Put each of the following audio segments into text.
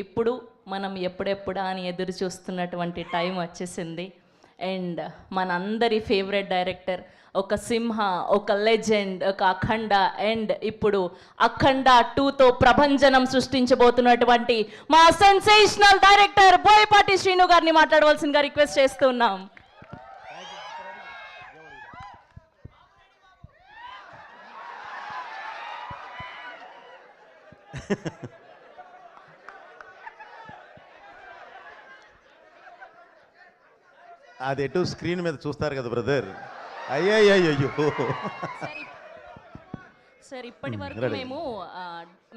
ఇప్పుడు మనం ఎప్పుడెప్పుడా అని ఎదురు చూస్తున్నటువంటి టైం వచ్చేసింది. అండ్ మనందరి ఫేవరెట్ డైరెక్టర్, ఒక సింహ, ఒక లెజెండ్, ఒక అఖండ, అండ్ ఇప్పుడు అఖండ 2తో ప్రభంజనం సృష్టించబోతున్నటువంటి మా సెన్సేషనల్ డైరెక్టర్ బోయపాటి శ్రీను గారిని మాట్లాడవలసిందిగా రిక్వెస్ట్ చేస్తున్నాం. అది ఎటు స్క్రీన్ మీద చూస్తారు కదా బ్రదర్. అయ్యయ్యో సార్, ఇప్పటి వరకు మేము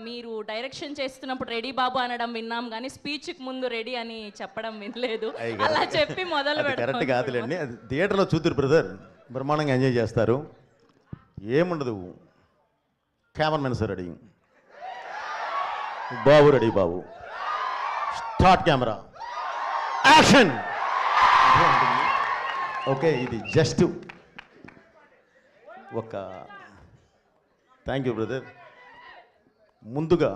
మీరు డైరెక్షన్ చేస్తున్నప్పుడు రెడీ బాబు అనడం విన్నాం, కానీ స్పీచ్కి ముందు రెడీ అని చెప్పడం వినలేదు. అలా చెప్పి మొదలు కరెక్ట్ కాదులేండి. అది థియేటర్లో చూద్దరు బ్రదర్, బ్రహ్మాండంగా ఎంజాయ్ చేస్తారు. ఏముండదు, కెమెరామెన్ సార్ రెడీ, బాబు రెడీ, బాబు స్టార్ట్, కెమెరా యాక్షన్. ఓకే, ఇది జస్ట్ ఒక థ్యాంక్ యూ బ్రదర్. ముందుగా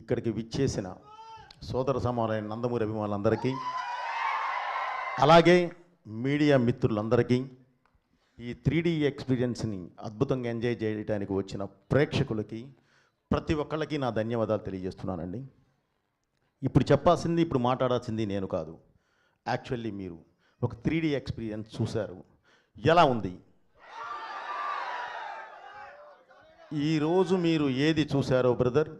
ఇక్కడికి విచ్చేసిన సోదర సమానమైన నందమూరి అభిమానులందరికీ, అలాగే మీడియా మిత్రులందరికీ, ఈ 3D ఎక్స్పీరియన్స్ని అద్భుతంగా ఎంజాయ్ చేయడానికి వచ్చిన ప్రేక్షకులకి ప్రతి ఒక్కళ్ళకి నా ధన్యవాదాలు తెలియజేస్తున్నానండి. ఇప్పుడు చెప్పాల్సింది, ఇప్పుడు మాట్లాడాల్సింది నేను కాదు. యాక్చువల్లీ మీరు ఒక 3D ఎక్స్పీరియన్స్ చూశారు, ఎలా ఉంది? ఈరోజు మీరు ఏది చూశారో బ్రదర్,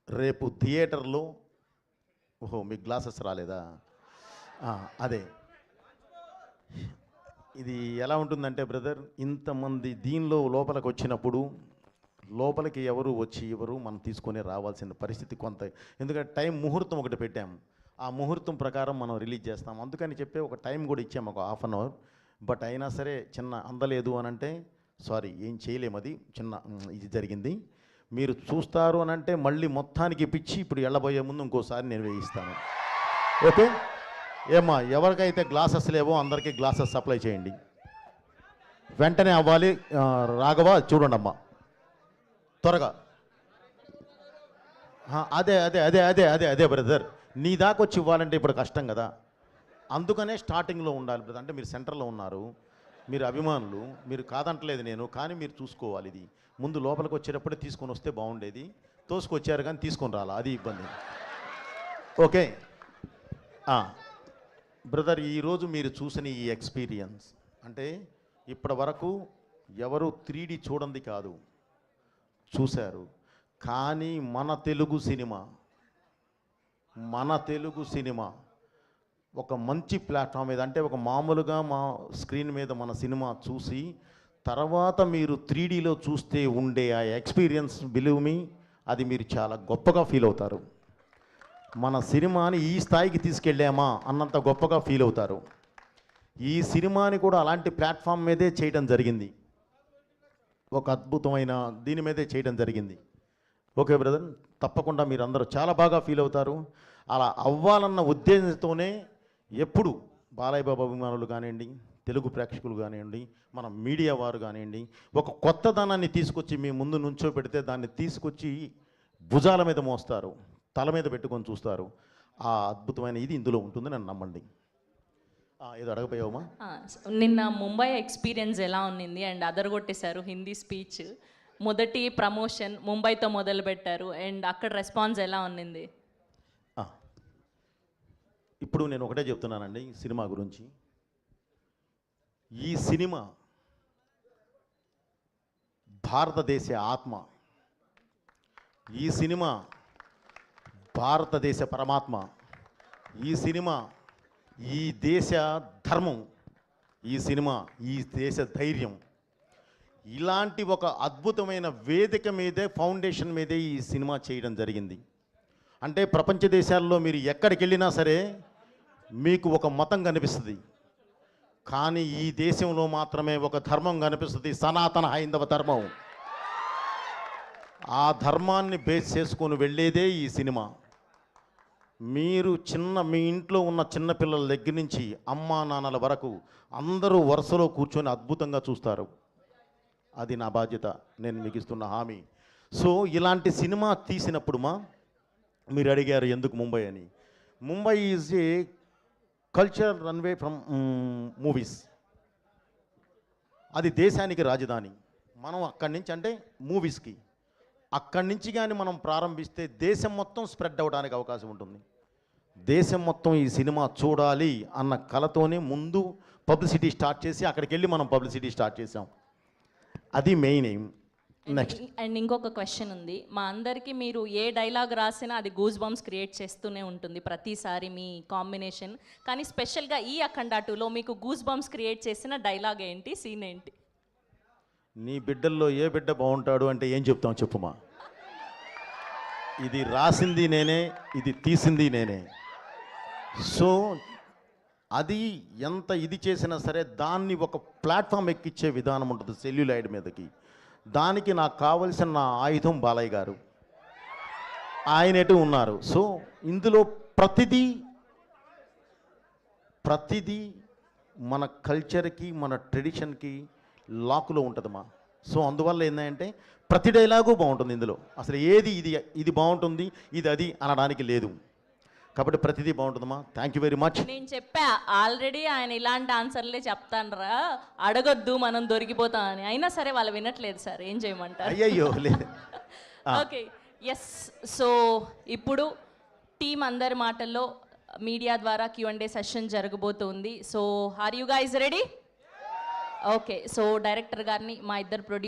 రేపు థియేటర్లో, ఓహో మీకు గ్లాసెస్ రాలేదా? అదే, ఇది ఎలా ఉంటుందంటే బ్రదర్, ఇంతమంది దీనిలో లోపలికి వచ్చినప్పుడు లోపలికి ఎవరు వచ్చి ఎవరు మనం తీసుకొని రావాల్సిన పరిస్థితి కొంత, ఎందుకంటే టైం ముహూర్తం ఒకటి పెట్టాము, ఆ ముహూర్తం ప్రకారం మనం రిలీజ్ చేస్తాం. అందుకని చెప్పే ఒక టైం కూడా ఇచ్చాము, ఒక ½ అవర్. బట్ అయినా సరే చిన్న అందలేదు అని అంటే సారీ, ఏం చేయలేము, అది చిన్న ఇది జరిగింది. మీరు చూస్తారు అని అంటే మళ్ళీ మొత్తానికి ఇప్పించి ఇప్పుడు వెళ్ళబోయే ముందు ఇంకోసారి నేను వేయిస్తాను. ఓకే ఏమ్మా, ఎవరికైతే గ్లాసెస్ లేవో అందరికీ గ్లాసెస్ సప్లై చేయండి, వెంటనే అవ్వాలి. రాఘవ చూడండి అమ్మా, త్వరగా. అదే అదే అదే అదే అదే అదే బ్రదర్, నీ దాకా వచ్చి ఇవ్వాలంటే ఇప్పుడు కష్టం కదా, అందుకనే స్టార్టింగ్లో ఉండాలి బ్రదర్. అంటే మీరు సెంటర్లో ఉన్నారు, మీరు అభిమానులు, మీరు కాదంటలేదు నేను, కానీ మీరు చూసుకోవాలి. ఇది ముందు లోపలికి వచ్చేటప్పుడే తీసుకొని వస్తే బాగుండేది, తోసుకొచ్చారు కానీ తీసుకొని రాలా, అది ఇబ్బంది. ఓకే బ్రదర్, ఈరోజు మీరు చూసిన ఈ ఎక్స్పీరియన్స్ అంటే ఇప్పటి వరకు ఎవరు 3D చూడండి కాదు, చూశారు. కానీ మన తెలుగు సినిమా ఒక మంచి ప్లాట్ఫామ్ మీద, అంటే ఒక మామూలుగా మా స్క్రీన్ మీద మన సినిమా చూసి తర్వాత మీరు 3Dలో చూస్తే ఉండే ఆ ఎక్స్పీరియన్స్, బిలీవ్ మీ, అది మీరు చాలా గొప్పగా ఫీల్ అవుతారు. మన సినిమాని ఈ స్థాయికి తీసుకెళ్ళామా అన్నంత గొప్పగా ఫీల్ అవుతారు. ఈ సినిమాని కూడా అలాంటి ప్లాట్ఫామ్ మీదే చేయడం జరిగింది, ఒక అద్భుతమైన దీని మీదే చేయడం జరిగింది. ఓకే బ్రదర్, తప్పకుండా మీరు అందరూ చాలా బాగా ఫీల్ అవుతారు. అలా అవ్వాలన్న ఉద్దేశంతోనే ఎప్పుడు బాలయ్య బాబు అభిమానులు కానివ్వండి, తెలుగు ప్రేక్షకులు కానివ్వండి, మన మీడియా వారు కానివ్వండి, ఒక కొత్తదనాన్ని తీసుకొచ్చి మీ ముందు నుంచో పెడితే దాన్ని తీసుకొచ్చి భుజాల మీద మోస్తారు, తల మీద పెట్టుకొని చూస్తారు. ఆ అద్భుతమైన ఇది ఇందులో ఉంటుంది, నన్ను నమ్మండి. ఏదో అడగపోయావమ్మా? నిన్న ముంబై ఎక్స్పీరియన్స్ ఎలా ఉన్నింది? అండ్ అదరగొట్టేశారు హిందీ స్పీచ్, మొదటి ప్రమోషన్ ముంబైతో మొదలు పెట్టారు, అండ్ అక్కడ రెస్పాన్స్ ఎలా ఉన్నింది? ఇప్పుడు నేను ఒకటే చెప్తున్నానండి సినిమా గురించి. ఈ సినిమా భారతదేశ ఆత్మ, ఈ సినిమా భారతదేశ పరమాత్మ, ఈ సినిమా ఈ దేశ ధర్మం, ఈ సినిమా ఈ దేశ ధైర్యం. ఇలాంటి ఒక అద్భుతమైన వేదిక మీదే, ఫౌండేషన్ మీదే ఈ సినిమా చేయడం జరిగింది. అంటే ప్రపంచ దేశాల్లో మీరు ఎక్కడికి వెళ్ళినా సరే మీకు ఒక మతం కనిపిస్తుంది, కానీ ఈ దేశంలో మాత్రమే ఒక ధర్మం కనిపిస్తుంది, సనాతన హైందవ ధర్మం. ఆ ధర్మాన్ని బేస్ చేసుకొని వెళ్ళేదే ఈ సినిమా. మీరు మీ ఇంట్లో ఉన్న చిన్నపిల్లల దగ్గర నుంచి అమ్మా నాన్నల వరకు అందరూ వరుసలో కూర్చొని అద్భుతంగా చూస్తారు. అది నా బాధ్యత, నేను మీకు ఇస్తున్న హామీ. సో ఇలాంటి సినిమా తీసినప్పుడు మీరు అడిగారు ఎందుకు ముంబై అని. Mumbai is a culture runway from movies. అది దేశానికి రాజధాని. మనం అక్కడి నుంచి అంటే మూవీస్కి అక్కడి నుంచి కానీ మనం ప్రారంభిస్తే దేశం మొత్తం స్ప్రెడ్ అవ్వడానికి అవకాశం ఉంటుంది. దేశం మొత్తం ఈ సినిమా చూడాలి అన్న కలతోనే ముందు పబ్లిసిటీ స్టార్ట్ చేసి అక్కడికి వెళ్ళి మనం పబ్లిసిటీ స్టార్ట్ చేసాం. అది మెయిన్ ఎయిమ్. నెక్స్ట్ అండ్ ఇంకొక క్వశ్చన్ ఉంది. మా అందరికీ మీరు ఏ డైలాగ్ రాసినా అది గూస్ బంప్స్ క్రియేట్ చేస్తూనే ఉంటుంది ప్రతిసారి మీ కాంబినేషన్. కానీ స్పెషల్గా ఈ అఖండ 2లో మీకు గూస్ బంప్స్ క్రియేట్ చేసిన డైలాగ్ ఏంటి, సీన్ ఏంటి? నీ బిడ్డల్లో ఏ బిడ్డ బాగుంటాడు అంటే ఏం చెప్తాం చెప్పుమా. ఇది రాసింది నేనే, ఇది తీసింది నేనే. సో అది ఎంత ఇది చేసినా సరే దాన్ని ఒక ప్లాట్ఫామ్ ఎక్కించే విధానం ఉంటుంది సెల్యులాయిడ్ మీదకి. దానికి నాకు కావలసిన నా ఆయుధం బాలయ్య గారు, ఆయన ఎటు ఉన్నారు. సో ఇందులో ప్రతిదీ మన కల్చర్కి మన ట్రెడిషన్కి లాకులో ఉంటుందమ్మా. సో అందువల్ల ఏంటంటే ప్రతి డైలాగు బాగుంటుంది ఇందులో. అసలు ఏది ఇది బాగుంటుంది ఇది అది అనడానికి లేదు. కాబట్టి ప్రతిదీ బాగుంటుందమ్మా. Thank you very much. నేను చెప్పా ఆల్రెడీ ఆయన ఇలాంటి ఆన్సర్లే చెప్తానరా, అడగొద్దు మనం దొరికిపోతామని. అయినా సరే వాళ్ళు వినట్లేదు సార్, ఏం చేయమంటారు? అయ్యయ్యో లేదు. Okay, yes. సో ఇప్పుడు టీం అందరి మాటల్లో మీడియా ద్వారా Q&A సెషన్ జరగబోతుంది. So are you guys ready? Okay, so director గారిని, మా ఇద్దరు ప్రొడ్యూసర్